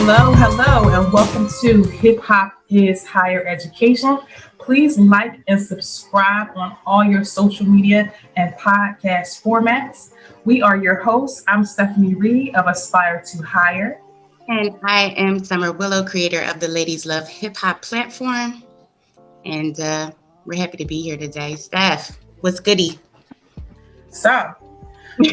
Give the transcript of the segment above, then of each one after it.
Hello, and welcome to Hip Hop is Higher Education. Please like and subscribe on all your social media and podcast formats. We are your hosts. I'm Stephanie Reed of Aspire to Higher. And I am Summer Willow, creator of the Ladies Love Hip Hop platform. And we're happy to be here today. Steph, what's goody? So,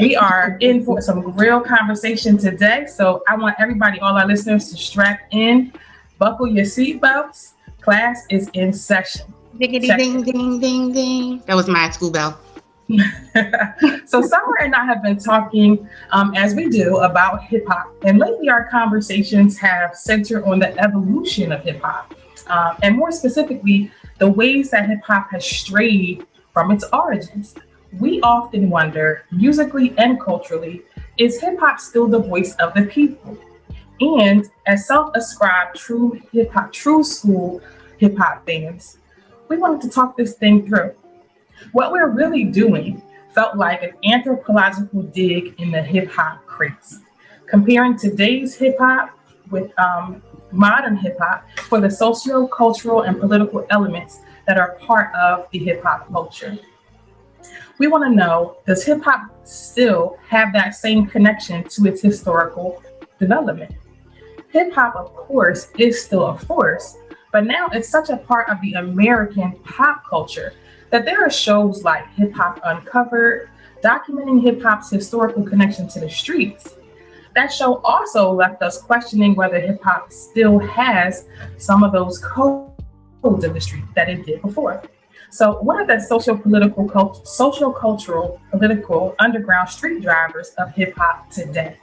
we are in for some real conversation today. So I want everybody, all our listeners, to strap in, buckle your seatbelts. Class is in session. Diggity ding, ding, ding, ding. That was my school bell. So Summer and I have been talking, as we do, about hip hop. And lately our conversations have centered on the evolution of hip hop. And more specifically, the ways that hip hop has strayed from its origins. We often wonder, musically and culturally, is hip hop still the voice of the people? And as self-ascribed true school hip hop fans, we wanted to talk this thing through. What we're really doing felt like an anthropological dig in the hip hop crates, comparing today's hip hop with modern hip hop for the socio-cultural and political elements that are part of the hip hop culture. We want to know, does hip hop still have that same connection to its historical development? Hip hop, of course, is still a force, but now it's such a part of the American pop culture that there are shows like Hip Hop Uncovered, documenting hip hop's historical connection to the streets. That show also left us questioning whether hip hop still has some of those codes of the street that it did before. So what are the social-cultural, political, underground street drivers of hip hop today?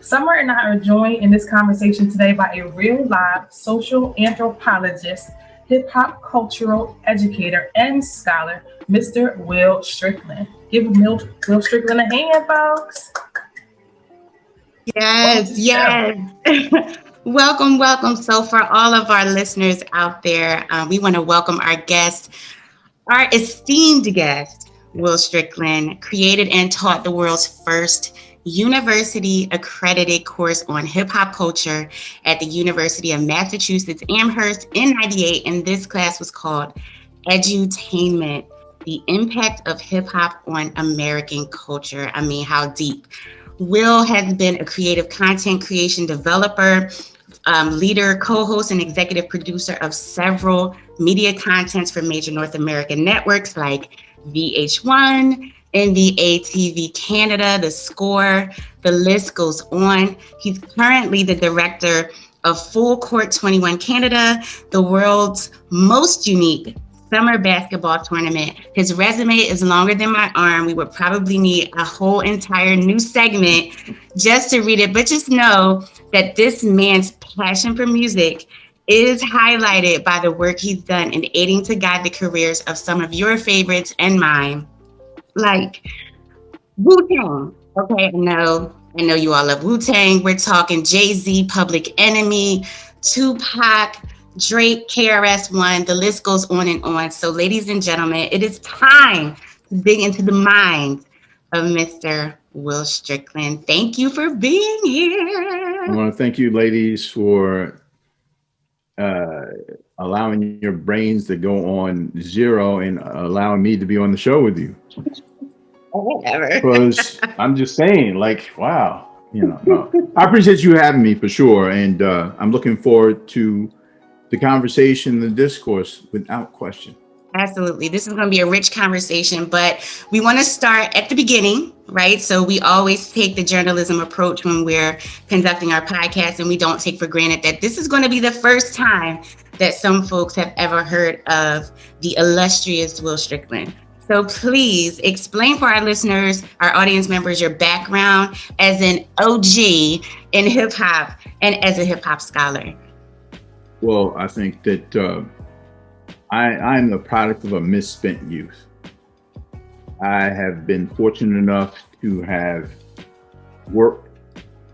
Summer and I are joined in this conversation today by a real live social anthropologist, hip hop cultural educator, and scholar, Mr. Will Strickland. Give Will Strickland a hand, folks. Yes. Welcome. So for all of our listeners out there, we want to welcome our guest. Our esteemed guest, Will Strickland, created and taught the world's first university-accredited course on hip-hop culture at the University of Massachusetts Amherst in '98, and this class was called Edutainment, the Impact of Hip-Hop on American Culture. I mean, how deep. Will has been a creative content creation developer, leader, co-host, and executive producer of several media contents for major North American networks like VH1, NBA TV Canada, The Score, the list goes on. He's currently the director of Full Court 21 Canada, the world's most unique summer basketball tournament. His resume is longer than my arm. We would probably need a whole entire new segment just to read it, but just know that this man's passion for music is highlighted by the work he's done in aiding to guide the careers of some of your favorites and mine, like Wu-Tang. Okay, I know you all love Wu-Tang. We're talking Jay-Z, Public Enemy, Tupac, Drake, KRS-One, the list goes on and on. So ladies and gentlemen, it is time to dig into the mind of Mr. Will Strickland. Thank you for being here. I want to thank you ladies for allowing your brains to go on zero and allowing me to be on the show with you. Whatever. Because I'm just saying, like, wow, no. I appreciate you having me for sure. And I'm looking forward to the conversation, the discourse, without question. Absolutely. This is going to be a rich conversation, but we want to start at the beginning, right? So we always take the journalism approach when we're conducting our podcast, and we don't take for granted that this is going to be the first time that some folks have ever heard of the illustrious Will Strickland. So please explain for our listeners, our audience members, your background as an OG in hip hop and as a hip hop scholar. Well, I think that I'm the product of a misspent youth. I have been fortunate enough to have worked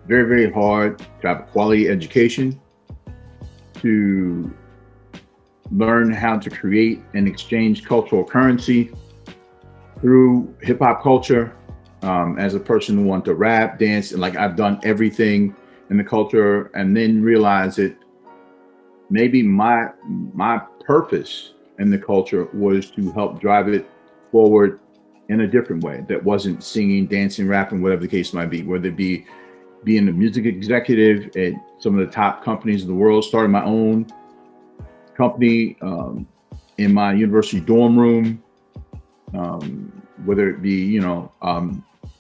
very, very hard to have a quality education, to learn how to create and exchange cultural currency through hip hop culture. As a person who wants to rap, dance, and like I've done everything in the culture, and then realize that maybe my purpose in the culture was to help drive it forward in a different way that wasn't singing, dancing, rapping, whatever the case might be, whether it be being a music executive at some of the top companies in the world, starting my own company in my university dorm room, whether it be,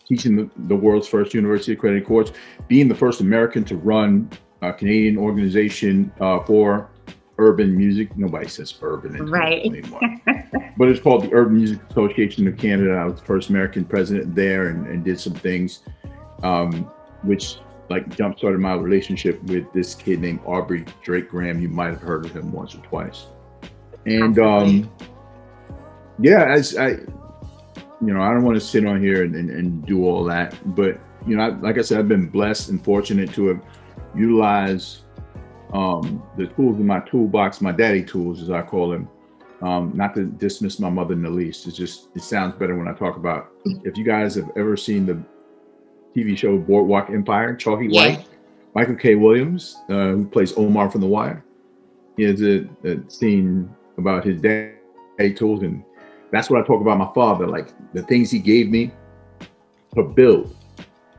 teaching the world's first university accredited course, being the first American to run a Canadian organization for urban music. Nobody says urban anymore. But it's called the Urban Music Association of Canada. I was the first American president there and did some things, which like jump-started my relationship with this kid named Aubrey Drake Graham. You might have heard of him once or twice. And I don't want to sit on here and do all that, but like I said, I've been blessed and fortunate to have utilized the tools in my toolbox, my daddy tools, as I call them. Not to dismiss my mother in the least. It sounds better when I talk about. If you guys have ever seen the TV show Boardwalk Empire, Chalky White, Michael K. Williams, who plays Omar from The Wire, he has a scene about his daddy tools, and that's what I talk about my father, like the things he gave me to build,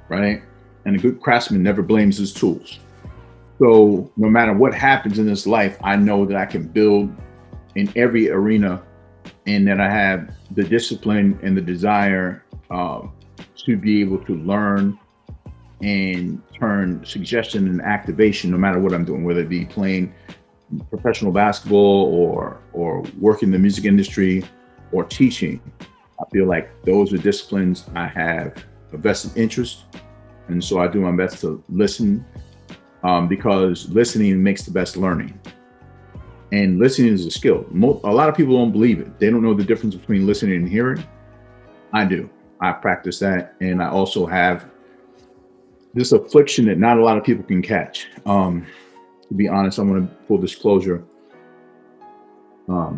right? And a good craftsman never blames his tools. So no matter what happens in this life, I know that I can build in every arena, and that I have the discipline and the desire to be able to learn and turn suggestion and activation, no matter what I'm doing, whether it be playing professional basketball or working in the music industry or teaching. I feel like those are disciplines I have a vested interest. And so I do my best to listen, because listening makes the best learning. And listening is a skill. A lot of people don't believe it. They don't know the difference between listening and hearing. I do. I practice that. And I also have this affliction that not a lot of people can catch. To be honest, I'm going to full disclosure. I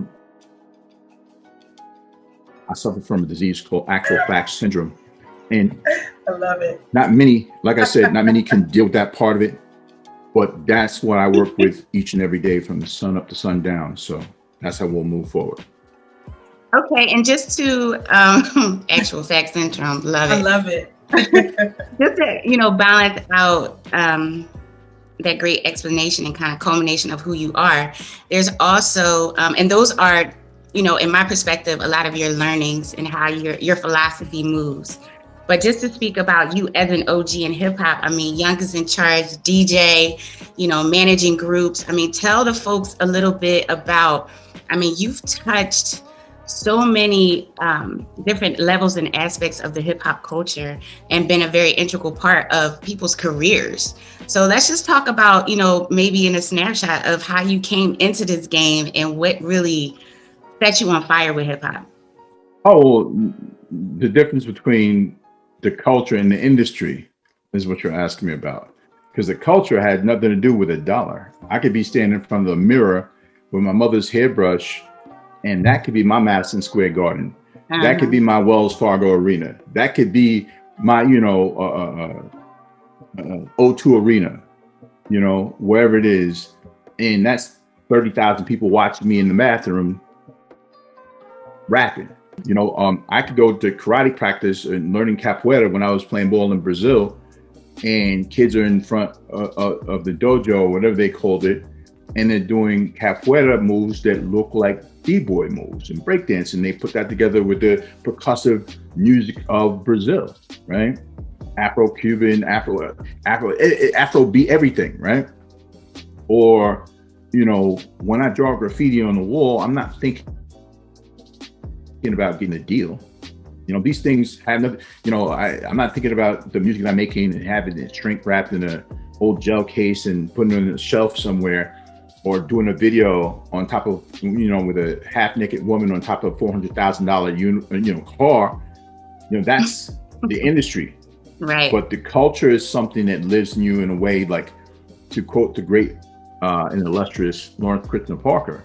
suffer from a disease called actual facts syndrome. And I love it. Not many, like I said, not many can deal with that part of it. But that's what I work with each and every day from the sun up to sundown. So that's how we'll move forward. Okay, and just to actual fact syndrome, love it. I love it. Just to balance out that great explanation and kind of culmination of who you are. There's also, and those are, in my perspective, a lot of your learnings and how your philosophy moves. But just to speak about you as an OG in hip hop, Young is in charge, DJ, managing groups. Tell the folks a little bit about, you've touched so many different levels and aspects of the hip hop culture and been a very integral part of people's careers. So let's just talk about, maybe in a snapshot of how you came into this game and what really set you on fire with hip hop. Oh, the difference between the culture and the industry is what you're asking me about. Because the culture had nothing to do with $1. I could be standing in front of the mirror with my mother's hairbrush, and that could be my Madison Square Garden. Uh-huh. That could be my Wells Fargo Arena. That could be my, O2 Arena, wherever it is. And that's 30,000 people watching me in the bathroom rapping. I could go to karate practice and learning capoeira when I was playing ball in Brazil, and kids are in front of the dojo, or whatever they called it, and they're doing capoeira moves that look like b-boy moves and breakdancing. They put that together with the percussive music of Brazil, right? Afro-Cuban, Afro-beat, everything, right? Or, when I draw graffiti on the wall, I'm not thinking about getting a deal. These things have nothing, I'm not thinking about the music I'm making and having it shrink wrapped in an old gel case and putting it on a shelf somewhere, or doing a video on top of, with a half naked woman on top of a $400,000 car. That's the industry. Right. But the culture is something that lives in you in a way, like, to quote the great and illustrious Lawrence Christopher Parker,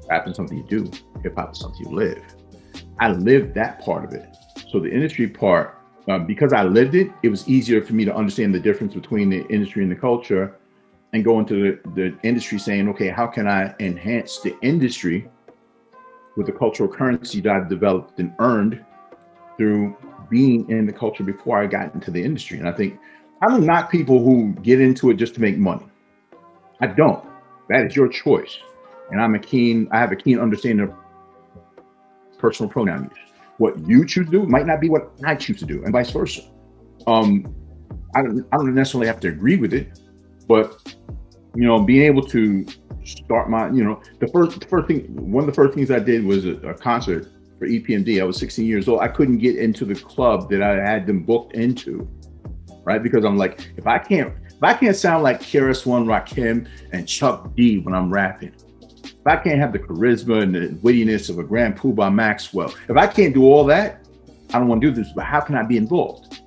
rap is something you do, hip hop is something you live. I lived that part of it. So the industry part because I lived it, it was easier for me to understand the difference between the industry and the culture, and go into the industry saying, okay, how can I enhance the industry with the cultural currency that I've developed and earned through being in the culture before I got into the industry. And I think I don't knock people who get into it just to make money. I don't. That is your choice. And I have a keen understanding of personal pronoun use. What you choose to do might not be what I choose to do, and vice versa. I don't necessarily have to agree with it, but being able to start my, one of the first things I did was a concert for EPMD. I was 16 years old. I couldn't get into the club that I had them booked into, right? Because I'm like, if I can't sound like KRS-One, Rakim, and Chuck D when I'm rapping, if I can't have the charisma and the wittiness of a Grand Poobah Maxwell, if I can't do all that, I don't want to do this, but how can I be involved?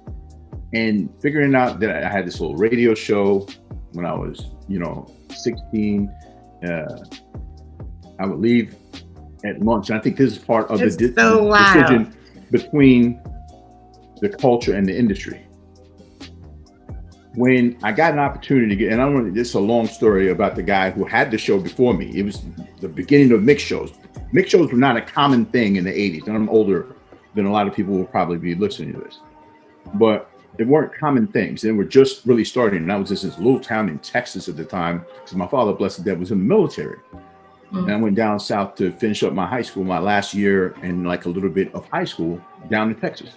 And figuring out that I had this little radio show when I was, 16, I would leave at lunch. And I think this is part of the decision between the culture and the industry. When I got an opportunity to get, this is a long story about the guy who had the show before me. It was the beginning of mix shows. Mix shows were not a common thing in the 80s. And I'm older than a lot of people will probably be listening to this. But they weren't common things. They were just really starting. And I was just in this little town in Texas at the time, because my father, blessed dead, was in the military. And I went down south to finish up my high school, my last year, and like a little bit of high school down in Texas.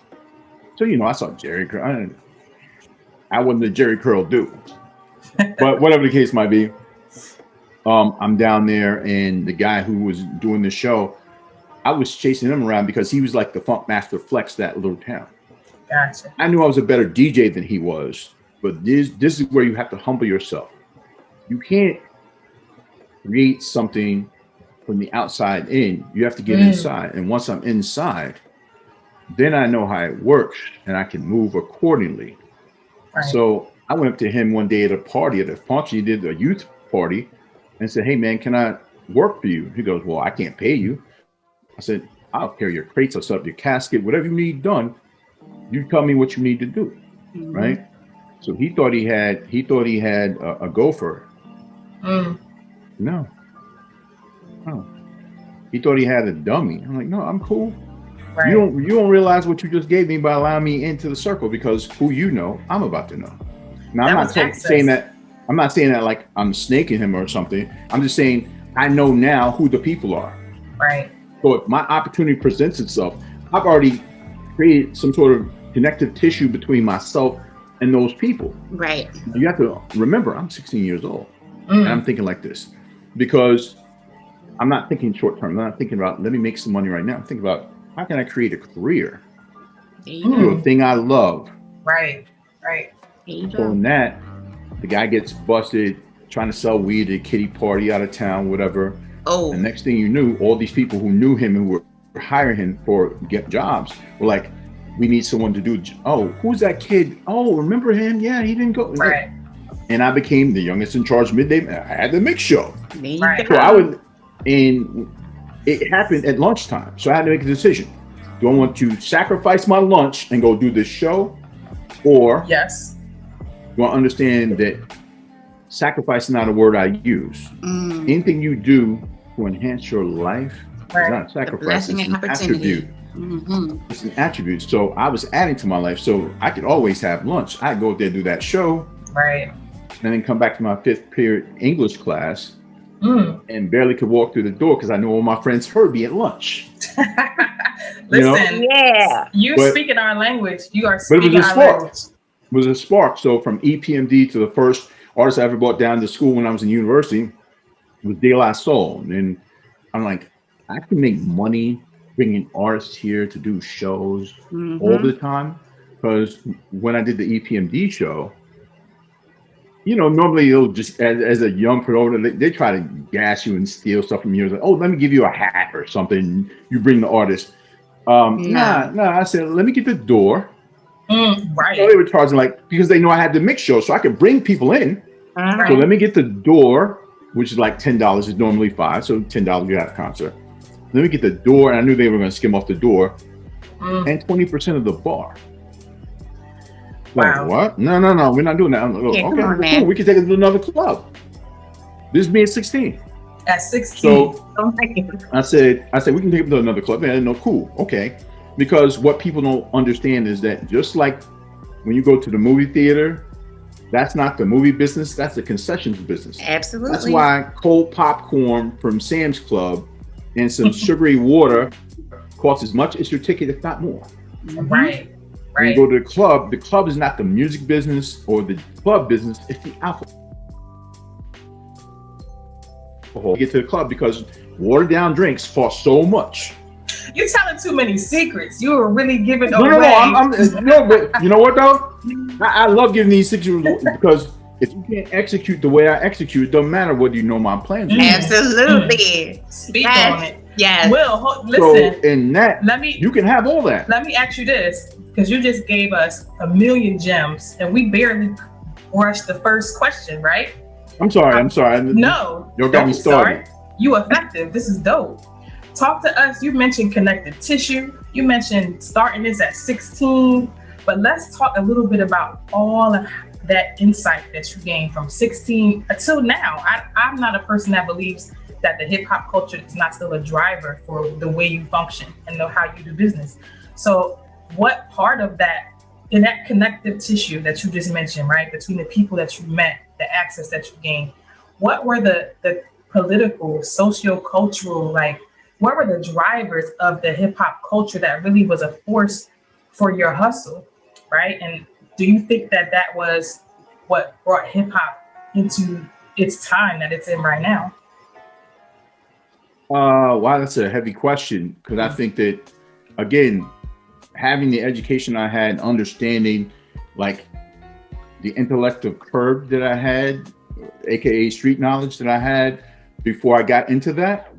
So, I saw Jerry Curl. I wasn't a Jerry Curl dude. But whatever the case might be, I'm down there, and the guy who was doing the show, I was chasing him around because he was like the Funk Master Flex that little town. Gotcha. I knew I was a better DJ than he was, but this is where you have to humble yourself. You can't create something from the outside in. You have to get inside. And once I'm inside, then I know how it works and I can move accordingly. Right. So I went up to him one day at a party, at a function. He did a youth party, and said, "Hey man, can I work for you?" He goes, "Well, I can't pay you." I said, "I'll carry your crates, I'll set up your casket, whatever you need done. You tell me what you need to do." Right? So he thought he had a gopher. No. He thought he had a dummy. I'm like, no, I'm cool. Right. You don't realize what you just gave me by allowing me into the circle, because who I'm about to know. Now I'm not saying that like I'm snaking him or something. I'm just saying I know now who the people are. Right. So if my opportunity presents itself, I've already created some sort of connective tissue between myself and those people. Right. You have to remember, I'm 16 years old, and I'm thinking like this, because I'm not thinking short term. I'm not thinking about, let me make some money right now. I'm thinking about, how can I create a career? Do a thing I love. Right. So in that, the guy gets busted trying to sell weed at a kiddie party out of town, whatever. Oh. And next thing you knew, all these people who knew him and were hiring him for get jobs were like, we need someone to do. Oh, who's that kid? Oh, remember him? Yeah, he didn't go. Right. And I became the youngest in charge midday. I had the mix show. Right. So and it happened at lunchtime. So I had to make a decision. Do I want to sacrifice my lunch and go do this show? Or yes, do I understand that sacrifice is not a word I use? Anything you do to enhance your life is not sacrifice, it's an attribute. It's an attribute. So I was adding to my life. So I could always have lunch. I'd go there, do that show. Right. And then come back to my 5th period English class and barely could walk through the door because I know all my friends heard me at lunch. Listen, speaking our language. You are speaking our language. It was a spark. So from EPMD to the first artist I ever brought down to school when I was in university was De La Soul. And I'm like, I can make money bringing artists here to do shows all the time. Because when I did the EPMD show, normally they'll just, as a young promoter, they try to gas you and steal stuff from you. Like, oh, let me give you a hat or something. You bring the artist. Nah. I said, let me get the door. Right. So they were charging because they know I had the mix show, so I could bring people in. So let me get the door, which is like $10. It's normally $5, so $10 you have a concert. Let me get the door, and I knew they were going to skim off the door, and 20% of the bar. Like, Wow. what? No, we're not doing that. I'm like, Yeah, okay, come on, well, man. cool. We can take it to another club. This is me at 16. At 16. So Oh my goodness. I said, we can take it to another club. And no, cool, okay. Because what people don't understand is that just like when you go to the movie theater, that's not the movie business, that's the concessions business. Absolutely. That's why cold popcorn from Sam's Club and some sugary water costs as much as your ticket, if not more. Right. When you go to the club is not the music business or the club business, it's the alcohol. You get to the club because watered down drinks cost so much. You're telling too many secrets. You were really giving No, but you know what though? I love giving these secrets because if you can't execute the way I execute, it doesn't matter whether you know my plans. Absolutely. Speak on it. Yes. Will, listen. So in that, you can have all that. Let me ask you this, because you just gave us a million gems and we barely brushed the first question, right? I'm sorry. No. You got me started. You effective. This is dope. Talk to us. You mentioned connective tissue. You mentioned starting this at 16, but let's talk a little bit about all of that insight that you gained from 16 until now. I'm not a person that believes that the hip hop culture is not still a driver for the way you function and know how you do business. So what part of that, in that connective tissue that you just mentioned, right, between the people that you met, the access that you gained, what were the political, socio-cultural, like, what were the drivers of the hip hop culture that really was a force for your hustle, right? And do you think that that was what brought hip hop into its time that it's in right now? Wow, that's a heavy question, because I think that, again, having the education I had, understanding like the intellectual curve that I had, aka street knowledge that I had before I got into that,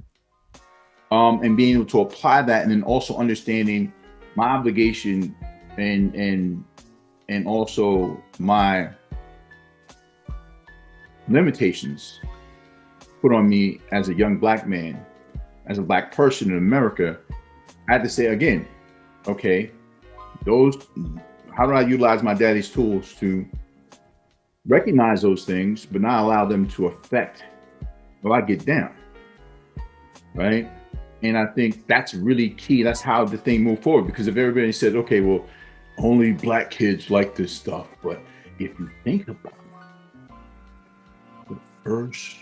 and being able to apply that, and then also understanding my obligation and also my limitations put on me as a young Black man, as a Black person in America. I had to say again, okay, how do I utilize my daddy's tools to recognize those things, but not allow them to affect what I get down, right? And I think that's really key. That's how the thing moved forward, because if everybody said, okay, well, only Black kids like this stuff, but if you think about it, the first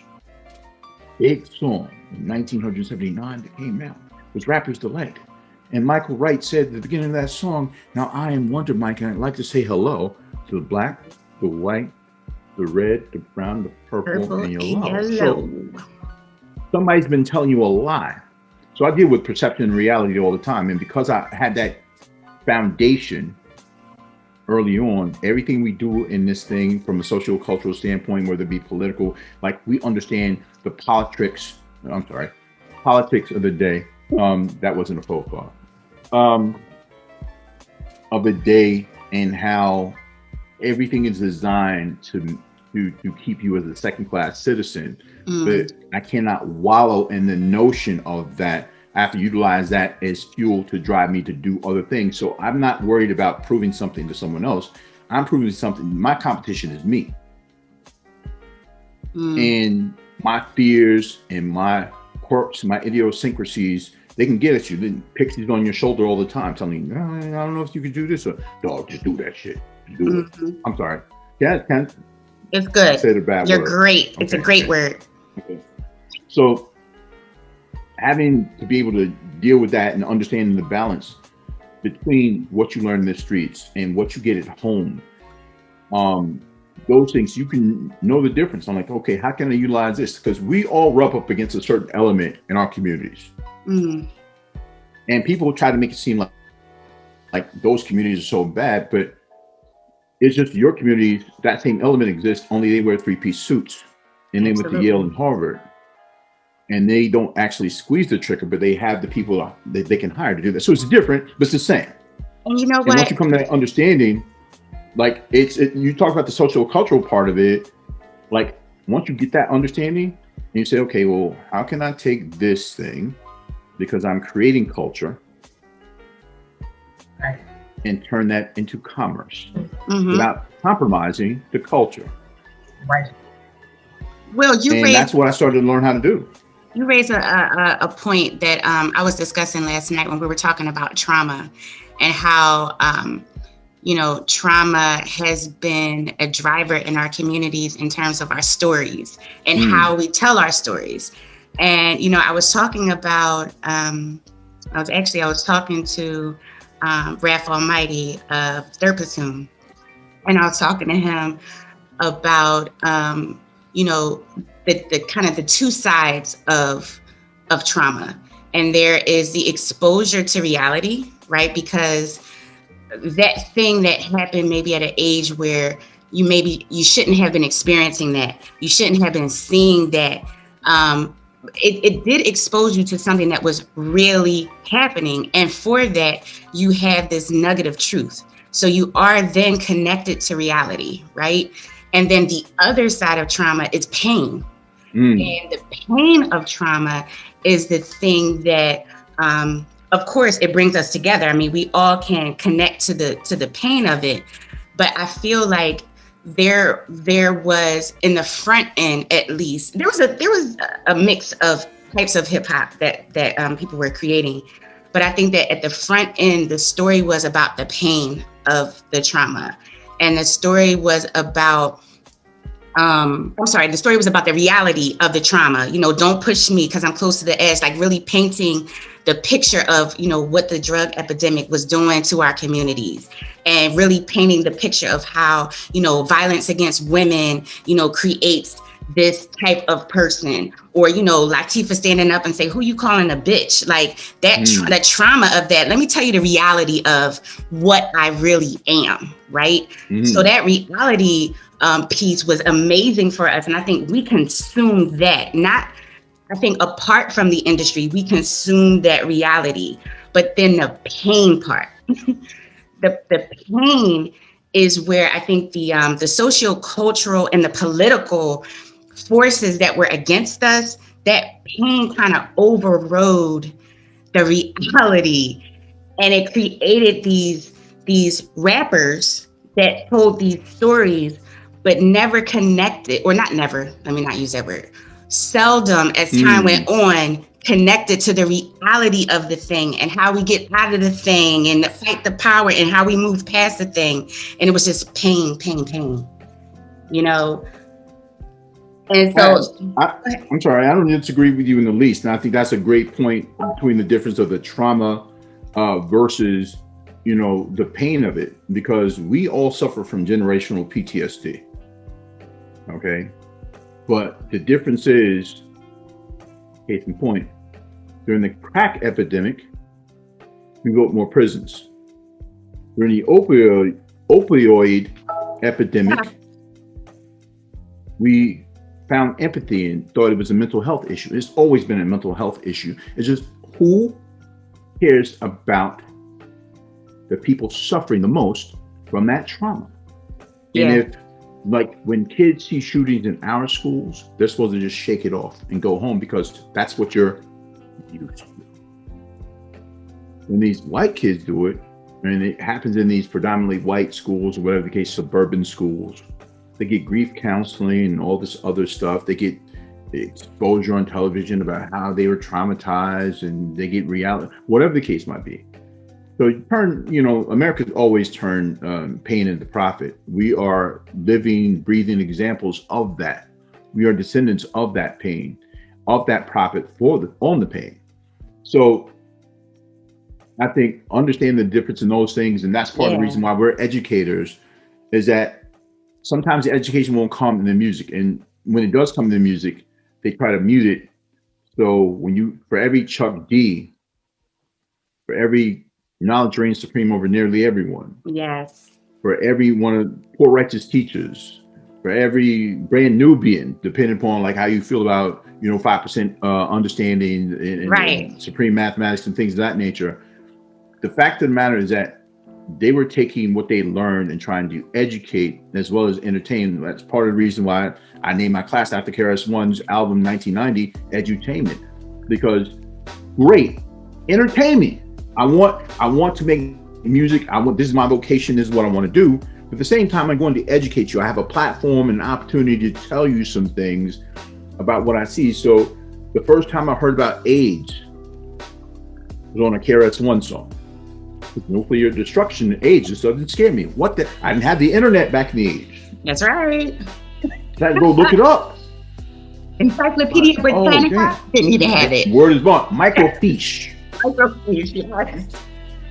big song in 1979 that came out was Rapper's Delight. And Michael Wright said at the beginning of that song, now I am Wonder Mike, and I'd like to say hello to the black, the white, the red, the brown, the purple and yellow. So somebody's been telling you a lie. So I deal with perception and reality all the time. And because I had that foundation early on, everything we do in this thing from a socio-cultural standpoint, whether it be political, like we understand the politics of the day. That wasn't a faux pas. Of the day, and how everything is designed to keep you as a second-class citizen. But I cannot wallow in the notion of that. I have to utilize that as fuel to drive me to do other things. So I'm not worried about proving something to someone else. I'm proving something. My competition is me. And my fears and my quirks, my idiosyncrasies, they can get at you. Then pixies on your shoulder all the time, telling you, no, I don't know if you can do this, or dog, just do that shit. Do it. I'm sorry. Yeah, it's good. I said a bad word. You're great. It's a great word. Okay. So having to be able to deal with that and understanding the balance between what you learn in the streets and what you get at home, those things, you can know the difference. I'm like, okay, how can I utilize this? Because we all rub up against a certain element in our communities. And people try to make it seem like those communities are so bad, but it's just your community, that same element exists, only they wear three-piece suits and they went to Yale and Harvard. And they don't actually squeeze the trigger, but they have the people that they can hire to do that. So it's different, but it's the same. And you know what? And once you come to that understanding, like you talk about the socio-cultural part of it, like once you get that understanding, and you say, okay, well, how can I take this thing, because I'm creating culture, and turn that into commerce without compromising the culture. Right. Will, that's what I started to learn how to do. You raise a point that I was discussing last night when we were talking about trauma and how, trauma has been a driver in our communities in terms of our stories and how we tell our stories. And, I was talking about, I was talking to Raph Almighty of Third Platoon, and I was talking to him about, the kind of the two sides of trauma. And there is the exposure to reality, right? Because that thing that happened maybe at an age where you shouldn't have been experiencing that. You shouldn't have been seeing that. It did expose you to something that was really happening. And for that, you have this nugget of truth. So you are then connected to reality, right? And then the other side of trauma is pain. And the pain of trauma is the thing that, of course, it brings us together. I mean, we all can connect to the pain of it. But I feel like there was, in the front end, at least, there was a mix of types of hip hop that people were creating. But I think that at the front end, the story was about the pain of the trauma, and the story was about the story was about the reality of the trauma. Don't push me because I'm close to the edge, like really painting the picture of, what the drug epidemic was doing to our communities, and really painting the picture of how, violence against women, creates this type of person, or, Latifah standing up and say, who you calling a bitch? Like that, the trauma of that. Let me tell you the reality of what I really am. Right. So that reality piece was amazing for us. And I think we consumed that, apart from the industry, we consumed that reality. But then the pain part, the pain is where I think the socio-cultural and the political forces that were against us, that pain kind of overrode the reality. And it created these rappers that told these stories, but never connected, or not never, let me not use that word, seldom as time went on, connected to the reality of the thing and how we get out of the thing and fight the power and how we move past the thing. And it was just pain. And so I'm sorry, I don't disagree with you in the least. And I think that's a great point between the difference of the trauma versus, the pain of it, because we all suffer from generational PTSD. Okay. But the difference is, case in point, during the crack epidemic, we built more prisons. During the opioid epidemic, we found empathy and thought it was a mental health issue. It's always been a mental health issue. It's just who cares about the people suffering the most from that trauma. Yeah. And if, like, when kids see shootings in our schools, they're supposed to just shake it off and go home because that's what you're used to. When these white kids do it, and it happens in these predominantly white schools, or whatever the case, suburban schools, they get grief counseling and all this other stuff. They get exposure on television about how they were traumatized, and they get reality, whatever the case might be. So America's always turned pain into profit. We are living, breathing examples of that. We are descendants of that pain, of that profit on the pain. So I think understand the difference in those things, and that's part of the reason why we're educators, is that sometimes the education won't come in the music, and when it does come in the music, they try to mute it. So for every Chuck D, for every knowledge reigns supreme over nearly everyone. Yes. For every one of poor righteous teachers, for every brand Nubian, depending upon like how you feel about 5% understanding and supreme mathematics and things of that nature. The fact of the matter is that they were taking what they learned and trying to educate as well as entertain. That's part of the reason why I named my class after KRS-One's album 1990, Edutainment, because great, entertain me. I want to make music. This is my vocation. This is what I want to do. But at the same time, I'm going to educate you. I have a platform and an opportunity to tell you some things about what I see. So the first time I heard about AIDS was on a KRS-One song. Nuclear destruction, AIDS, this doesn't scare me. I didn't have the internet back in the age. That's right. I had to go look it up. Encyclopedia Britannica didn't even have it. Word is born. Microfiche. Microfiche, yes.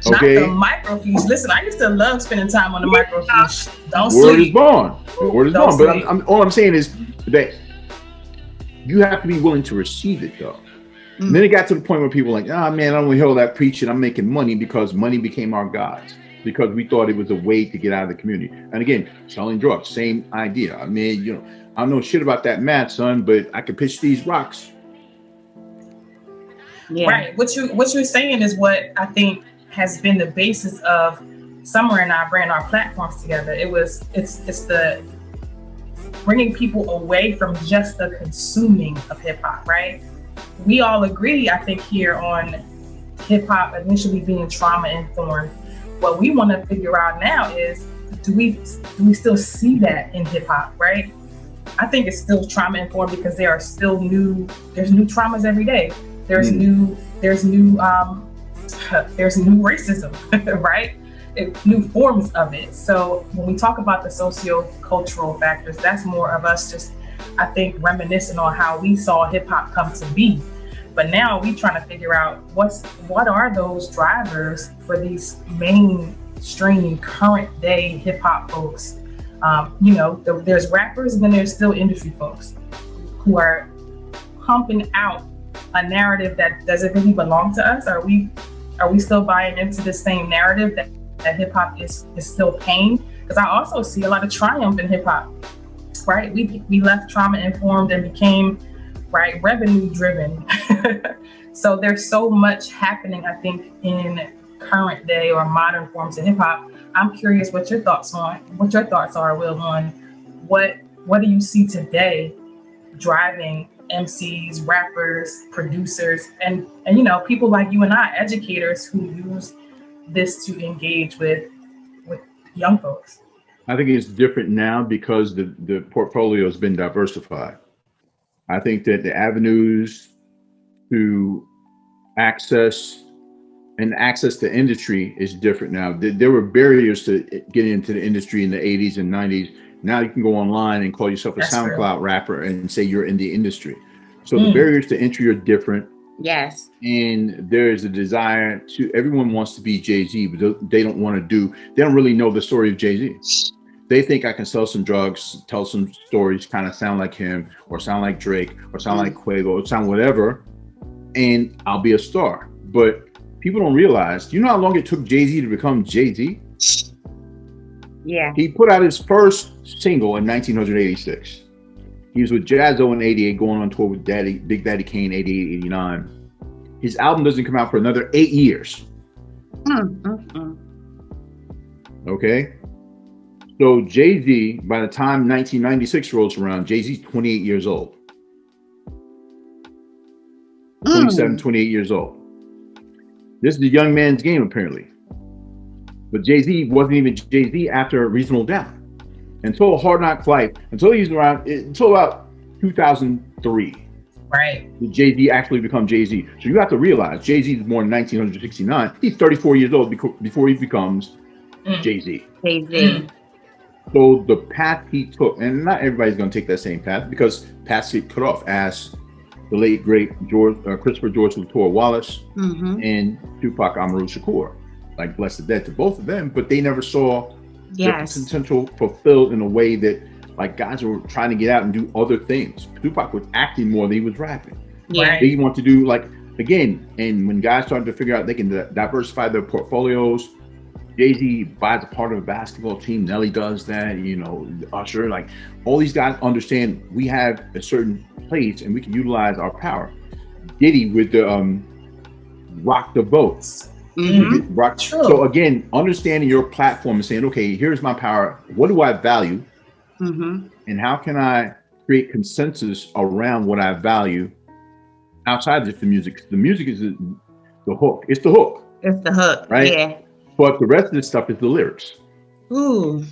Okay. Not the microfiche. Listen, I used to love spending time on the microfiche. Don't Word sleep. is born. Word is Don't born. But sleep. all I'm saying is that you have to be willing to receive it, though. And then it got to the point where people were like, oh man, I don't hear all that preaching. I'm making money because money became our gods, because we thought it was a way to get out of the community. And again, selling drugs, same idea. I mean, I don't know shit about that math, son, but I can pitch these rocks. Yeah. Right. What you're saying is what I think has been the basis of Summer and I bringing our platforms together. It's the bringing people away from just the consuming of hip hop, right? We all agree, I think, here on hip hop initially being trauma informed. What we want to figure out now is, do we still see that in hip hop, right? I think it's still trauma informed because there's new traumas every day. There's new racism, right? New forms of it. So when we talk about the socio-cultural factors, that's more of us just, I think, reminiscing on how we saw hip hop come to be. But now we trying to figure out what are those drivers for these mainstream current day hip hop folks. There's rappers and then there's still industry folks who are pumping out a narrative that doesn't really belong to us. Are we still buying into the same narrative that hip hop is still pain? Because I also see a lot of triumph in hip hop. Right, we left trauma informed and became revenue driven. So there's so much happening, I think, in current day or modern forms of hip hop. I'm curious what your thoughts are, Will, on what do you see today driving MCs, rappers, producers, and people like you and I, educators who use this to engage with young folks. I think it's different now because the portfolio has been diversified. I think that the avenues to access to industry is different now. There were barriers to getting into the industry in the 80s and 90s. Now you can go online and call yourself a SoundCloud rapper and say you're in the industry. So the barriers to entry are different. Yes. And there is a desire everyone wants to be Jay-Z, but they don't really know the story of Jay-Z. They think I can sell some drugs, tell some stories, kind of sound like him, or sound like Drake, or sound like Quavo, or sound whatever, and I'll be a star. But people don't realize, do you know how long it took Jay-Z to become Jay-Z? Yeah. He put out his first single in 1986. He was with Jazzo in 88, going on tour with Big Daddy Kane, 88, 89. His album doesn't come out for another 8 years. Okay? So Jay-Z, by the time 1996 rolls around, Jay-Z's 28 years old. 27, 28 years old. This is a young man's game, apparently. But Jay-Z wasn't even Jay-Z after Reasonable Doubt. Until Hard Knock Life, until about 2003. Right. Did Jay-Z actually become Jay-Z? So you have to realize Jay-Z is born in 1969. He's 34 years old before he becomes Jay-Z. Jay-Z. So the path he took, and not everybody's going to take that same path because paths get cut off, as the late great Christopher George Latour Wallace and Tupac Amaru Shakur. Like, bless the dead to both of them, but they never saw the potential fulfilled in a way that, like, guys were trying to get out and do other things. Tupac was acting more than he was rapping. Yeah. They want to do, like, again, and when guys started to figure out they can diversify their portfolios, Jay-Z buys a part of a basketball team. Nelly does that, Usher, like, all these guys understand we have a certain place and we can utilize our power. Diddy with the Rock the Boat. So again, understanding your platform and saying, okay, here's my power. What do I value? And how can I create consensus around what I value outside of just the music? The music is the hook. It's the hook. It's the hook, right? Yeah. But the rest of the stuff is the lyrics. Ooh.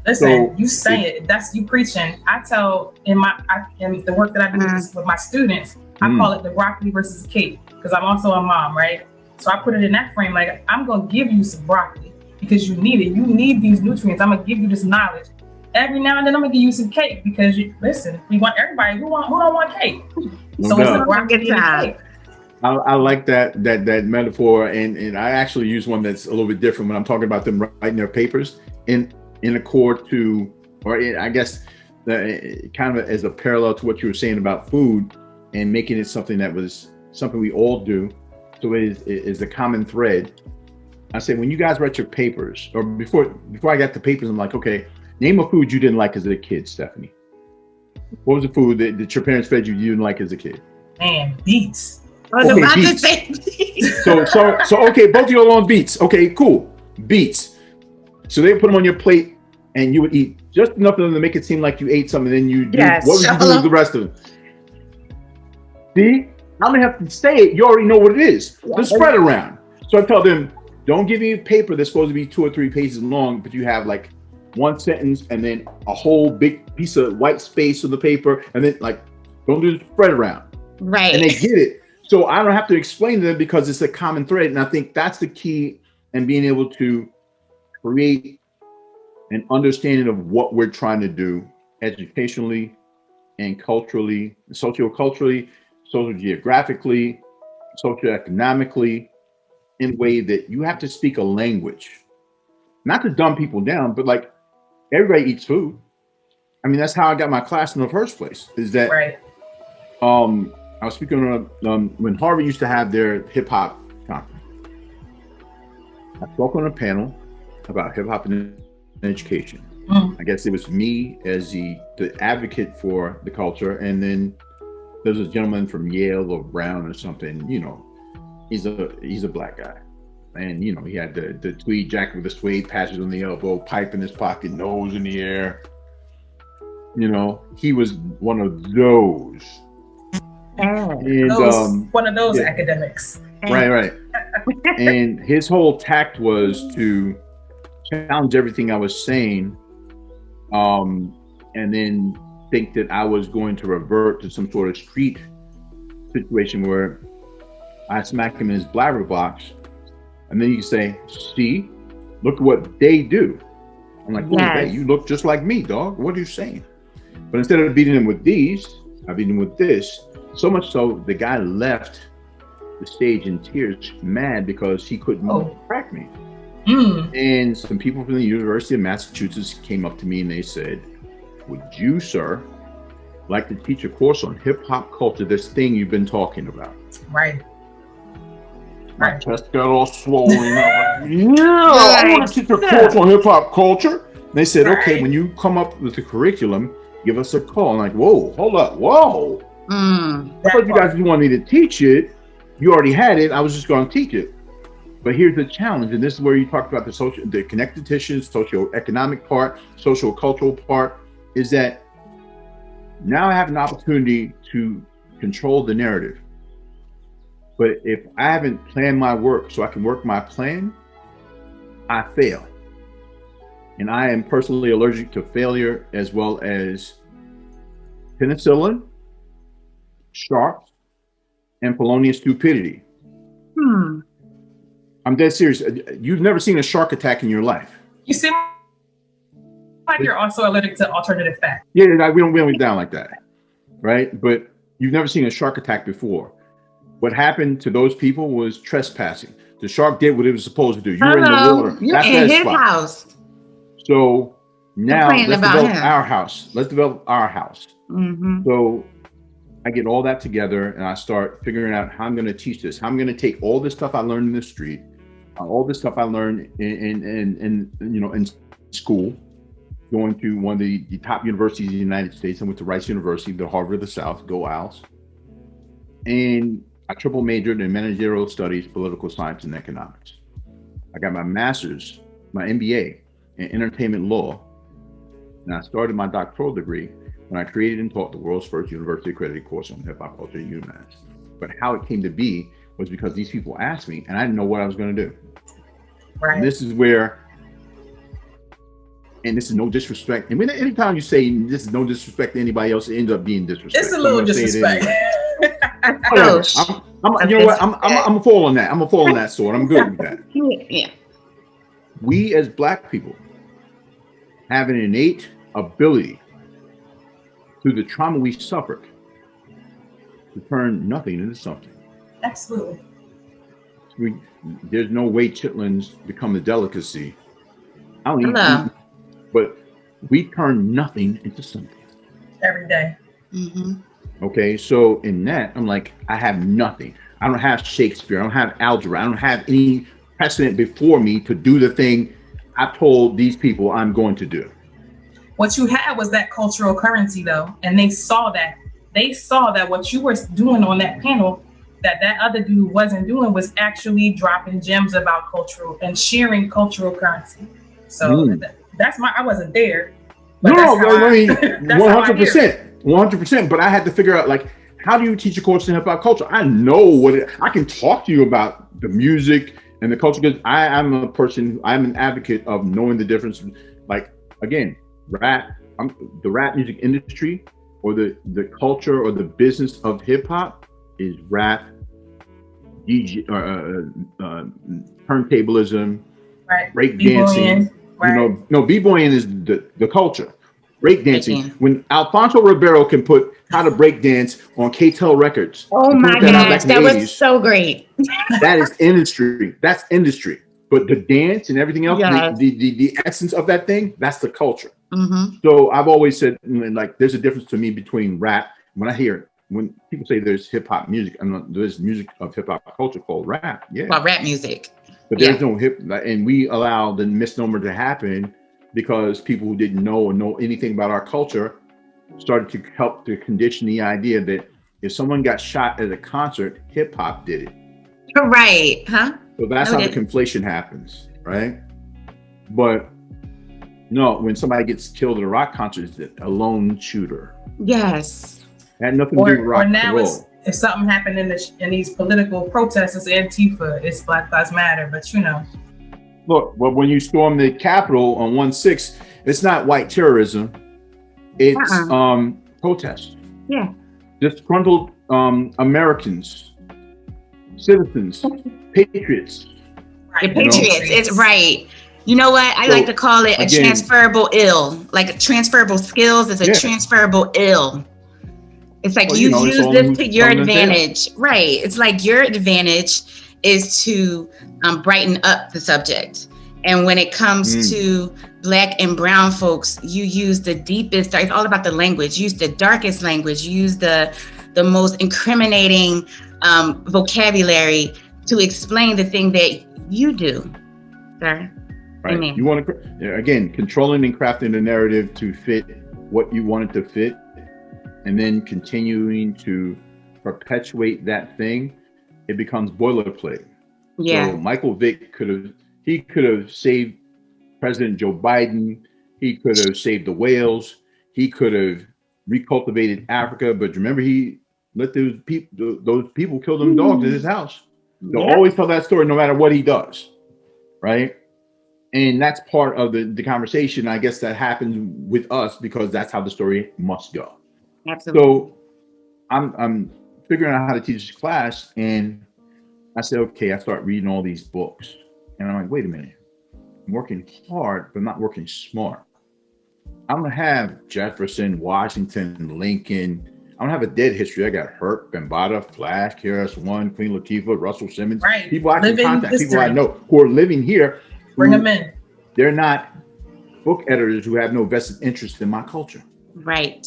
Listen, So you say it. That's you preaching. I tell in the work that I do with my students, I call it the broccoli versus cake, because I'm also a mom, right? So I put it in that frame, like, I'm gonna give you some broccoli because you need it. You need these nutrients. I'm gonna give you this knowledge. Every now and then I'm gonna give you some cake because listen, we want everybody who don't want cake. So it's the broccoli and cake. I like that metaphor, and I actually use one that's a little bit different when I'm talking about them writing their papers in accord to, or I guess kind of as a parallel to what you were saying about food and making it something that was something we all do. So it is a common thread. I say, when you guys write your papers, or before I got the papers, I'm like, okay, name a food you didn't like as a kid, Stephanie. What was the food that your parents fed you didn't like as a kid? Man, beets. Okay, beets. So okay, both of you are on beets. Okay, cool. Beets. So they put them on your plate, and you would eat just enough of them to make it seem like you ate something. Then you do. Yes, what would you do with the rest of them? See, I'm gonna have to say it. You already know what it is. Let's spread around. So I tell them, don't give me a paper that's supposed to be 2 or 3 pages long, but you have like one sentence and then a whole big piece of white space on the paper, and then like, don't do the spread around. Right. And they get it. So I don't have to explain to them because it's a common thread. And I think that's the key in being able to create an understanding of what we're trying to do educationally and culturally, socio-culturally, socio-geographically, socio-economically, in a way that you have to speak a language, not to dumb people down, but like, everybody eats food. I mean, that's how I got my class in the first place, is that, right. I was speaking on when Harvard used to have their hip hop conference. I spoke on a panel about hip hop and education. I guess it was me as the advocate for the culture, and then there's a gentleman from Yale or Brown or something. You know, he's a black guy, and you know, he had the tweed jacket with the suede patches on the elbow, pipe in his pocket, nose in the air. You know, he was one of those. And, one of those academics. Right. And his whole tact was to challenge everything I was saying, and then think that I was going to revert to some sort of street situation where I smack him in his blabberbox, and then you say, see, look at what they do. I'm like, what are they? You look just like me, dog. What are you saying? But instead of beating him with these, I beat him with this. So much so, the guy left the stage in tears, mad because he couldn't crack me. And some people from the University of Massachusetts came up to me and they said, would you, sir, like to teach a course on hip hop culture, this thing you've been talking about? Right. My chest got all swollen. I want to teach a course on hip hop culture. And they said, okay, when you come up with the curriculum, give us a call. I'm like, whoa, hold up, whoa. I thought you guys didn't want me to teach it. You already had it. I was just going to teach it. But here's the challenge, and this is where you talked about the connective tissues, socio-economic part, social-cultural part, is that now I have an opportunity to control the narrative. But if I haven't planned my work so I can work my plan, I fail. And I am personally allergic to failure, as well as penicillin, sharks, and polonius stupidity. I'm dead serious. You've never seen a shark attack in your life. You seem like you're also allergic to alternative facts. Yeah, we don't get down like that, right? But you've never seen a shark attack before. What happened to those people was trespassing. The shark did what it was supposed to do. You were in the water. You're in his house. So now let's develop our house. Let's develop our house. So I get all that together and I start figuring out how I'm going to teach this. How I'm going to take all this stuff I learned in the street, all this stuff I learned in school, going to one of the top universities in the United States. I went to Rice University, the Harvard of the South, go Owls. And I triple majored in managerial studies, political science, and economics. I got my master's, my MBA in entertainment law. And I started my doctoral degree when I created and taught the world's first university accredited course on hip hop culture at UMass. But how it came to be was because these people asked me and I didn't know what I was going to do. Right. And this is where, and this is no disrespect. And when anytime you say this is no disrespect to anybody else, it ends up being disrespect. It's a little disrespect. You know what? I'm gonna fall on that. I'm gonna fall on that sword. I'm good with that. Yeah. We as Black people have an innate ability through the trauma we suffered to turn nothing into something. Absolutely. There's no way chitlins become a delicacy. I don't even eat, but we turn nothing into something. Every day. Mm-hmm. Okay, so in that, I'm like, I have nothing. I don't have Shakespeare. I don't have algebra. I don't have any precedent before me to do the thing I told these people I'm going to do. What you had was that cultural currency, though, and they saw that. They saw that what you were doing on that panel, that other dude wasn't doing, was actually dropping gems about cultural and sharing cultural currency. So that's I wasn't there. No, I mean, 100%. But I had to figure out, like, how do you teach a course in hip hop culture? I know I can talk to you about the music and the culture, because I'm an advocate of knowing the difference. Like, again, the rap music industry, or the culture or the business of hip hop is rap, DJ, turntablism, right, breakdancing. Right. B-boying is the culture. Breakdancing. When Alfonso Ribeiro can put How to Break Dance on K-Tel Records. Oh my gosh, that was so great. That is industry. That's industry. But the dance and everything else, the essence of that thing, that's the culture. Mm-hmm. So I've always said, like, there's a difference to me between rap. When people say there's hip hop music, there's music of hip hop culture called rap. Yeah. Well, rap music. But there's no and we allow the misnomer to happen because people who didn't know or know anything about our culture started to help to condition the idea that if someone got shot at a concert, hip hop did it. Right. Huh? So that's how the conflation happens, right? But no, when somebody gets killed at a rock concert, it's a lone shooter. Yes. It had nothing to do with rock and roll. If something happened in these political protests, it's Antifa, it's Black Lives Matter, but Look, but when you storm the Capitol on 1/6, it's not white terrorism. It's protest. Yeah. Disgruntled Americans, citizens, patriots. The patriots, it's right. You know what? I like to call it a transferable ill. Like transferable skills is a transferable ill. It's like you use this to your advantage. Right. It's like your advantage is to brighten up the subject. And when it comes to Black and brown folks, you use the deepest, it's all about the language. Use the darkest language. Use the most incriminating vocabulary to explain the thing that you do, sir. Right. Amen. You want to, again, controlling and crafting the narrative to fit what you want it to fit, and then continuing to perpetuate that thing, it becomes boilerplate. Yeah. So Michael Vick could have saved President Joe Biden. He could have saved the whales. He could have recultivated Africa. But remember, he let those people kill them dogs at his house. They'll always tell that story no matter what he does. Right. And that's part of the conversation. I guess that happens with us because that's how the story must go. Absolutely. So I'm figuring out how to teach this class, and I said, okay, I start reading all these books, and I'm like, wait a minute, I'm working hard, but I'm not working smart. I'm gonna have Jefferson, Washington, Lincoln. I don't have a dead history. I got Hurt, Bambaataa, Flash, KRS-One, Queen Latifah, Russell Simmons. Right. People I can contact, people I know who are living here. Bring them in. They're not book editors who have no vested interest in my culture. Right.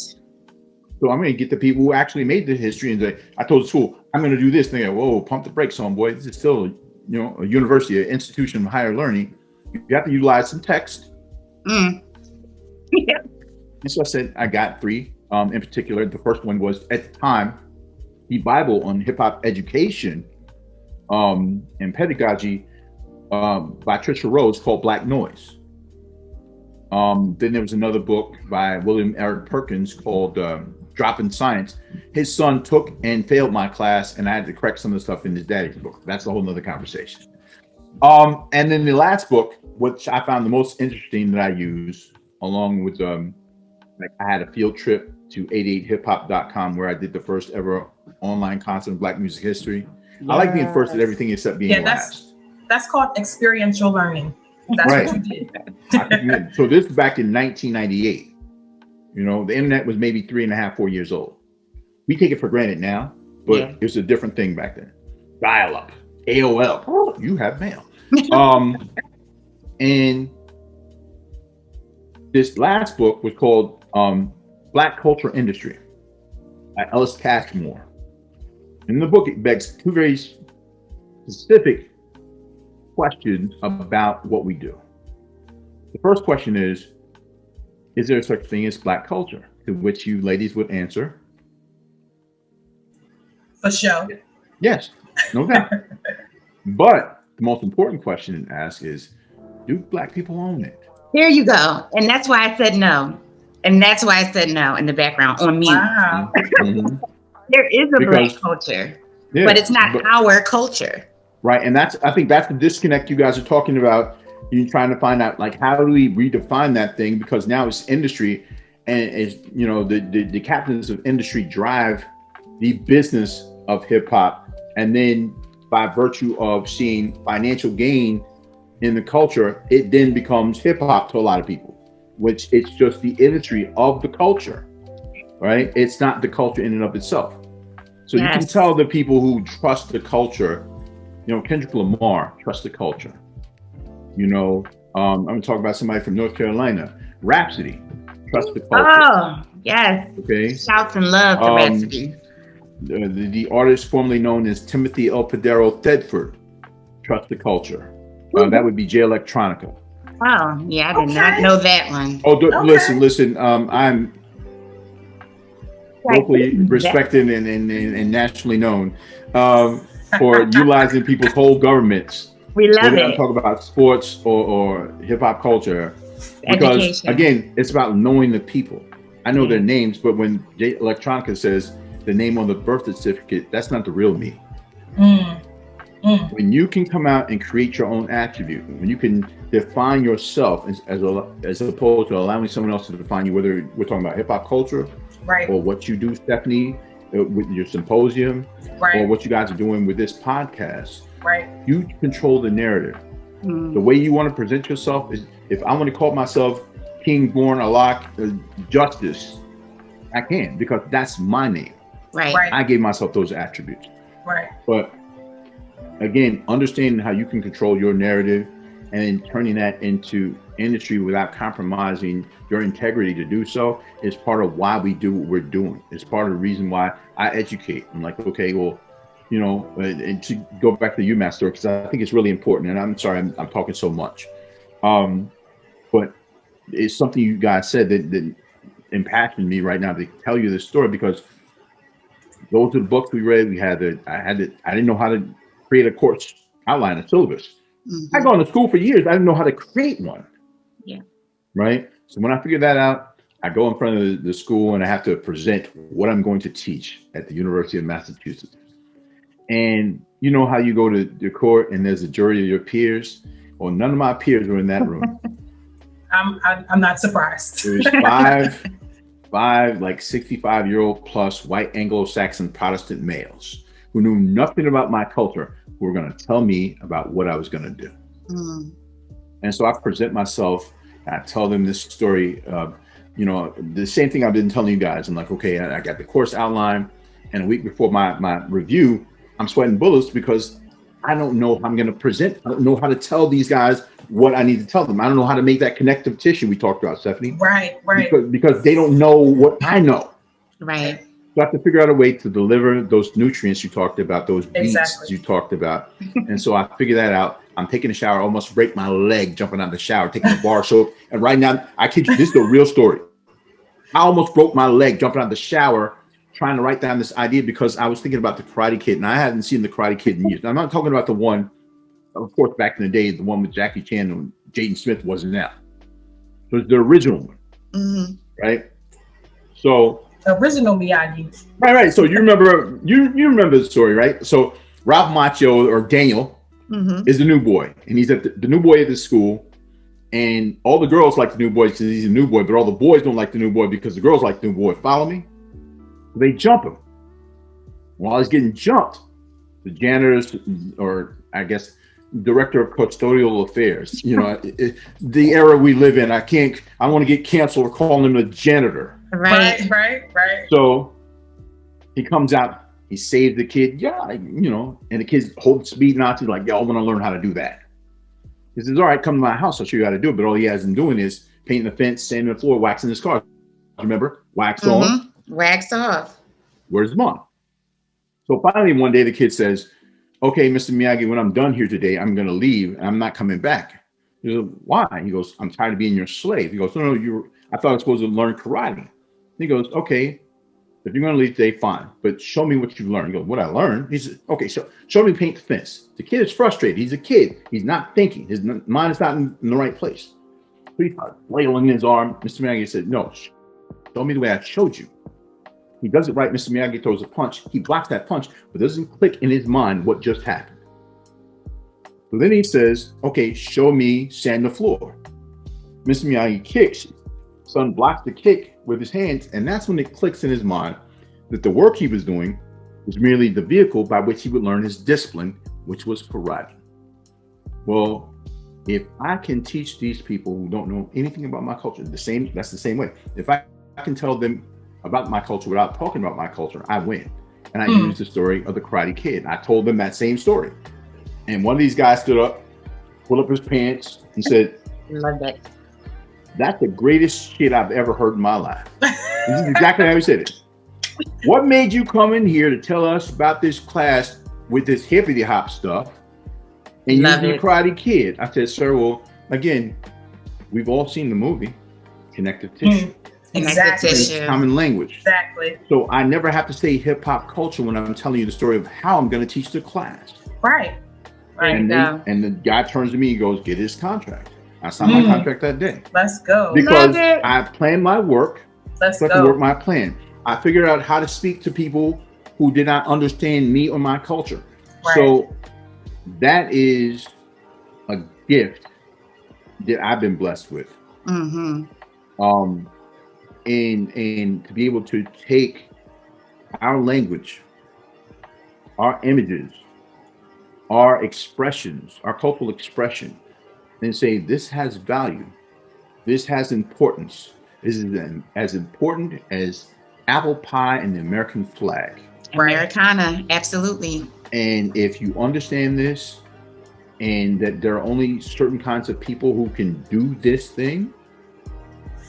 So I'm going to get the people who actually made the history and say, I told the school, I'm going to do this. And they go, whoa, pump the brakes on, boy. This is still, a university, an institution of higher learning. You have to utilize some text. Yeah. And so I said, I got 3 in particular. The first one was, at the time, the Bible on hip hop education and pedagogy by Trisha Rhodes called Black Noise. Then there was another book by William Eric Perkins called Dropping Science. His son took and failed my class, and I had to correct some of the stuff in his daddy's book. That's a whole nother conversation. And then the last book, which I found the most interesting that I use, along with like I had a field trip to 88hiphop.com where I did the first ever online concert of Black music history. Yes. I like being first at everything except being last. That's called experiential learning. That's right. What you did. So this is back in 1998. You know, the internet was maybe 3.5, 4 years old. We take it for granted now, but it was a different thing back then. Dial-up, AOL. Oh, you have mail. And this last book was called Black Culture Industry by Ellis Cashmore. In the book, it begs two very specific questions about what we do. The first question is there such thing as Black culture? To which you ladies would answer. For sure. Yes, no doubt. But the most important question to ask is, do Black people own it? There you go. And that's why I said no. And that's why I said no in the background on mute. Wow. Mm-hmm. There is a Black culture, but it's not our culture. Right. And I think that's the disconnect you guys are talking about. You're trying to find out, like, how do we redefine that thing? Because now it's industry, and it's, you know, the captains of industry drive the business of hip hop. And then by virtue of seeing financial gain in the culture, it then becomes hip hop to a lot of people, which it's just the industry of the culture, right? It's not the culture in and of itself. So you can tell the people who trust the culture, you know, Kendrick Lamar trusts the culture. You know, I'm gonna talk about somebody from North Carolina, Rhapsody trusts the culture. Oh, yes. Okay. Shouts and love to Rhapsody. The artist formerly known as Timothy El Padero Thedford trusts the culture. That would be Jay Electronica. Oh, yeah, I did not know that one. Oh, listen. I'm locally respected and nationally known for utilizing people's whole governments. We love it. I'm talking about sports or hip hop culture. Because, education. Again, it's about knowing the people. I know their names, but when Jay Electronica says the name on the birth certificate, that's not the real me. When you can come out and create your own attribute, when you can define yourself as opposed to allowing someone else to define you, whether we're talking about hip hop culture, right, or what you do, Stephanie, with your symposium, right, or what you guys are doing with this podcast, right, you control the narrative. The way you want to present yourself is, if I want to call myself King Born Alak Justice, I can, because that's my name. Right. I gave myself those attributes. Right. But again, understanding how you can control your narrative and then turning that into industry without compromising your integrity to do so is part of why we do what we're doing. It's part of the reason why I educate. I'm like, okay, well, you know, and to go back to the UMass story, because I think it's really important. And I'm sorry, I'm talking so much. But it's something you guys said that impacted me right now to tell you this story, because those are the books we read. I didn't know how to create a course outline, a syllabus. I'd gone to school for years. I didn't know how to create one. Yeah. Right. So when I figured that out, I go in front of the school and I have to present what I'm going to teach at the University of Massachusetts. And you know how you go to the court and there's a jury of your peers? Well, none of my peers were in that room. I'm not surprised. It was five like 65-year-old plus white Anglo-Saxon Protestant males who knew nothing about my culture, who were going to tell me about what I was going to do. And so I present myself and I tell them this story of, you know, the same thing I've been telling you guys. I'm like, okay, I got the course outline, and a week before my review, I'm sweating bullets because I don't know how I'm going to present. I don't know how to tell these guys what I need to tell them. I don't know how to make that connective tissue we talked about, Stephanie. Right. Because they don't know what I know. Right. So I have to figure out a way to deliver those nutrients you talked about, those beats you talked about. And so I figured that out. I'm taking a shower, almost break my leg jumping out of the shower, taking a bar soap. And right now, I kid you, this is a real story. I almost broke my leg jumping out of the shower, trying to write down this idea because I was thinking about the Karate Kid, and I hadn't seen the Karate Kid in years. I'm not talking about the one, of course, back in the day, the one with Jackie Chan and Jaden Smith wasn't out. So it's the original one, right? So original Miyagi. Right. So you remember the story, right? So Ralph Macchio, or Daniel, is the new boy, and he's at the new boy at the school, and all the girls like the new boy because he's a new boy, but all the boys don't like the new boy because the girls like the new boy. Follow me? They jump him. While he's getting jumped, the janitors, or I guess director of custodial affairs, the era we live in, I want to get canceled for calling him a janitor. Right. So he comes out, he saves the kid, and the kid's holding speed Nazi, like, I want to learn how to do that. He says, all right, come to my house, I'll show you how to do it. But all he has been doing is painting the fence, sanding the floor, waxing his car. Remember? Wax on. Wax off. Where's mom? So finally, one day the kid says, okay, Mr. Miyagi, when I'm done here today, I'm going to leave and I'm not coming back. He goes, why? He goes, I'm tired of being your slave. He goes, no, I thought I was supposed to learn karate. He goes, okay, if you're going to leave today, fine, but show me what you learned. He goes, what I learned? He says, okay, so show me paint the fence. The kid is frustrated. He's a kid. He's not thinking. His mind is not in the right place. So he started flailing his arm. Mr. Miyagi said, no, show me the way I showed you. He does it right. Mr. Miyagi throws a punch. He blocks that punch, but doesn't click in his mind what just happened. So then he says, okay, show me sand the floor. Mr. Miyagi kicks. Son blocks the kick with his hands, and that's when it clicks in his mind that the work he was doing was merely the vehicle by which he would learn his discipline, which was karate. Well, if I can teach these people who don't know anything about my culture, that's the same way. If I can tell them about my culture without talking about my culture, I win. And I used the story of the Karate Kid. I told them that same story. And one of these guys stood up, pulled up his pants, and said, Love that. That's the greatest shit I've ever heard in my life. This is exactly how he said it. What made you come in here to tell us about this class with this hippity hop stuff and using the Karate Kid? I said, sir, well, again, we've all seen the movie, Connective Tissue. Exactly. It's common language. Exactly. So I never have to say hip hop culture when I'm telling you the story of how I'm going to teach the class. Right. And the guy turns to me and goes, get his contract. I signed my contract that day. Let's go. Because I planned my work. Let's go. Work my plan. I figured out how to speak to people who did not understand me or my culture. Right. So that is a gift that I've been blessed with. And to be able to take our language, our images, our expressions, our cultural expression, and say, this has value. This has importance. This is as important as apple pie and the American flag. Americana, absolutely. And if you understand this, and that there are only certain kinds of people who can do this thing,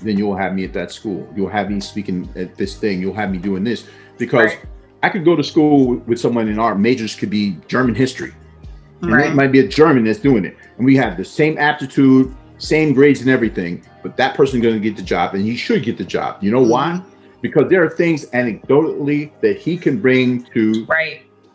then you'll have me at that school. You'll have me speaking at this thing. You'll have me doing this. Because I could go to school with someone and our majors could be German history. And it might be a German that's doing it. And we have the same aptitude, same grades and everything, but that person's going to get the job, and he should get the job. You know why? Because there are things anecdotally that he can bring to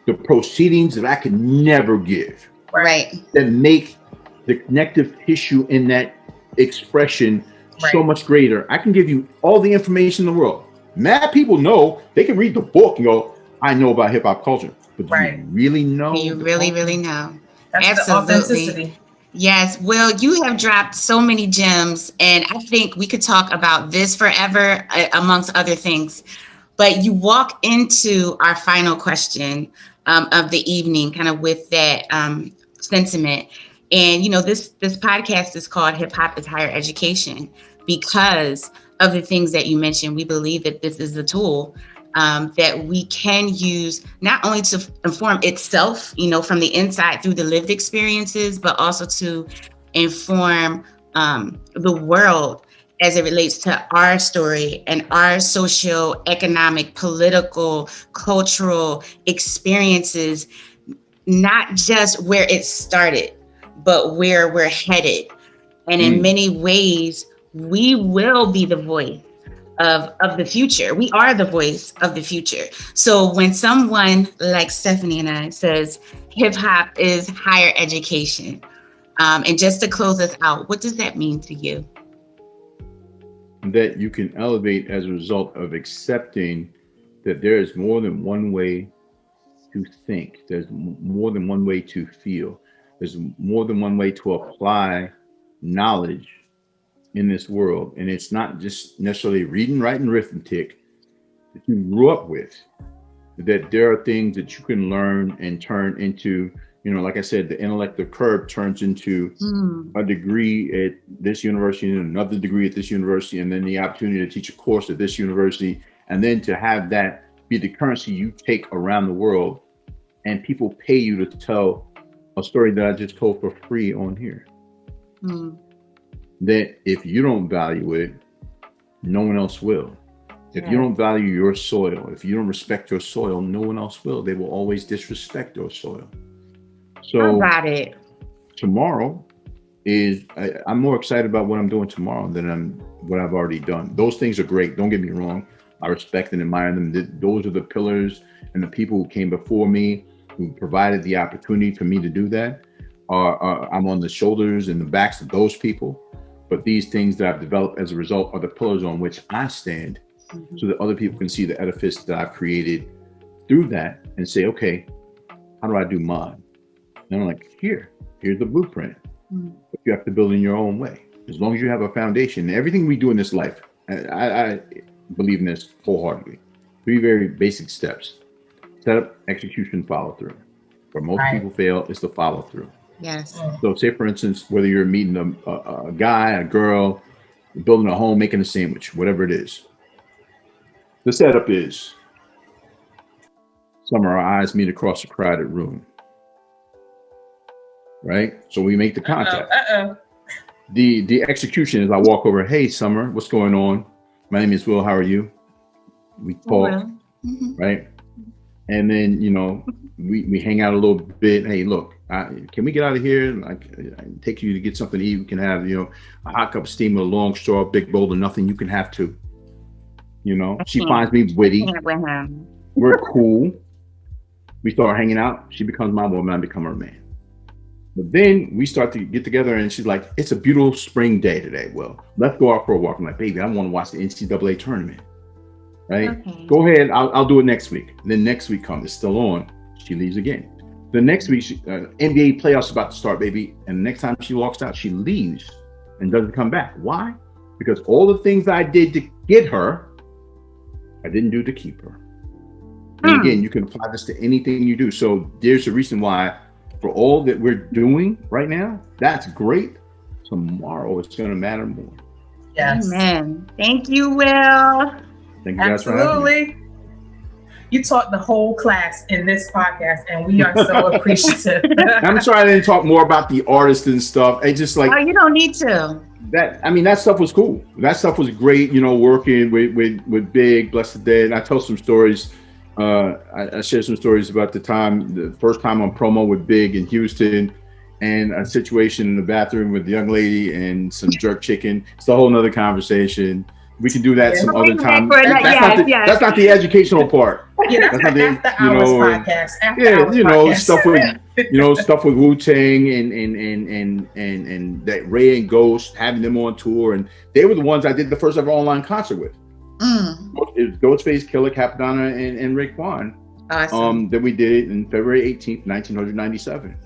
the proceedings that I could never give. That make the connective tissue in that expression so much greater. I can give you all the information in the world. Mad people know, they can read the book and go, I know about hip hop culture. But do you really know? You really, really know. That's the authenticity. Yes. Will, you have dropped so many gems, and I think we could talk about this forever, amongst other things. But you walk into our final question of the evening, kind of with that sentiment. And, this podcast is called Hip Hop is Higher Education because of the things that you mentioned. We believe that this is the tool that we can use not only to inform itself, from the inside through the lived experiences, but also to inform the world as it relates to our story and our socio-economic, political, cultural experiences, not just where it started, but where we're headed. And in many ways, we will be the voice of the future. We are the voice of the future. So when someone like Stephanie and I says hip hop is higher education, and just to close us out, what does that mean to you? That you can elevate as a result of accepting that there is more than one way to think. There's more than one way to feel. there's more than one way to apply knowledge in this world. And it's not just necessarily reading, writing, arithmetic that you grew up with, that there are things that you can learn and turn into, like I said, the intellectual curve turns into a degree at this university and another degree at this university, and then the opportunity to teach a course at this university, and then to have that be the currency you take around the world, and people pay you to tell a story that I just told for free on here. That if you don't value it, no one else will. If you don't value your soil, if you don't respect your soil, no one else will. They will always disrespect your soil. So about it. Tomorrow is, I'm more excited about what I'm doing tomorrow than what I've already done. Those things are great. Don't get me wrong. I respect and admire them. Those are the pillars and the people who came before me, who provided the opportunity for me to do that. I'm on the shoulders and the backs of those people. But these things that I've developed as a result are the pillars on which I stand, so that other people can see the edifice that I've created through that and say, okay, how do I do mine? And I'm like, here's the blueprint. But you have to build in your own way. As long as you have a foundation, everything we do in this life, I believe in this wholeheartedly. 3 very basic steps: setup, execution, follow through. Where most people fail is the follow through. Yes. So say, for instance, whether you're meeting a guy, a girl, building a home, making a sandwich, whatever it is. The setup is, Summer, our eyes meet across a crowded room. Right? So we make the contact. The execution is I walk over, hey, Summer, what's going on? My name is Will, how are you? We talk, right? And then, we hang out a little bit. Hey, look, can we get out of here? I can take you to get something to eat. We can have, a hot cup of steam with a long straw, big bowl of nothing. You can have too. She finds me witty. We're cool. We start hanging out. She becomes my woman. I become her man. But then we start to get together and she's like, it's a beautiful spring day today. Well, let's go out for a walk. I'm like, baby, I want to watch the NCAA tournament. Right? Okay. Go ahead. I'll do it next week. And then next week comes, it's still on. She leaves again. The next week, NBA playoffs about to start, baby. And the next time she walks out, she leaves and doesn't come back. Why? Because all the things I did to get her, I didn't do to keep her. And again, you can apply this to anything you do. So there's a reason why, for all that we're doing right now, that's great. Tomorrow it's going to matter more. Yes. Amen. Thank you, Will. Thank you guys for having me. You taught the whole class in this podcast, and we are so appreciative. I'm sorry I didn't talk more about the artists and stuff. It's just like, oh, you don't need to. That stuff was cool. That stuff was great. Working with Big, Bless the Dead. And I tell some stories. I share some stories about the first time on promo with Big in Houston, and a situation in the bathroom with the young lady and some jerk chicken. It's a whole nother conversation. We can do that some other time. That's not the educational part. Yeah, that's not the after hours podcast. Stuff with Wu-Tang and that Ray and Ghost, having them on tour, and they were the ones I did the first ever online concert with. It was Ghostface, Killer, Capadonna, and Raekwon. Awesome. That we did in February 18th, 1997.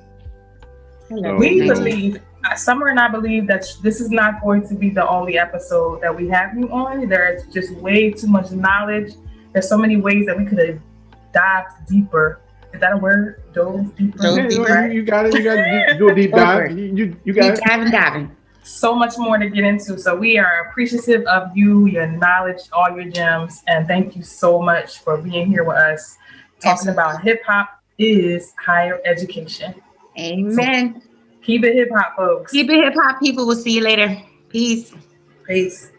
We believe, Summer and I believe that this is not going to be the only episode that we have you on. There's just way too much knowledge. There's so many ways that we could have dived deeper. Is that a word? Dove deeper? Right? You got it. You got to do a deep dive. You got it. Diving. So much more to get into. So we are appreciative of you, your knowledge, all your gems. And thank you so much for being here with us, talking about hip hop is higher education. Amen. So keep it hip hop, folks. Keep it hip hop, people. We'll see you later. Peace. Peace.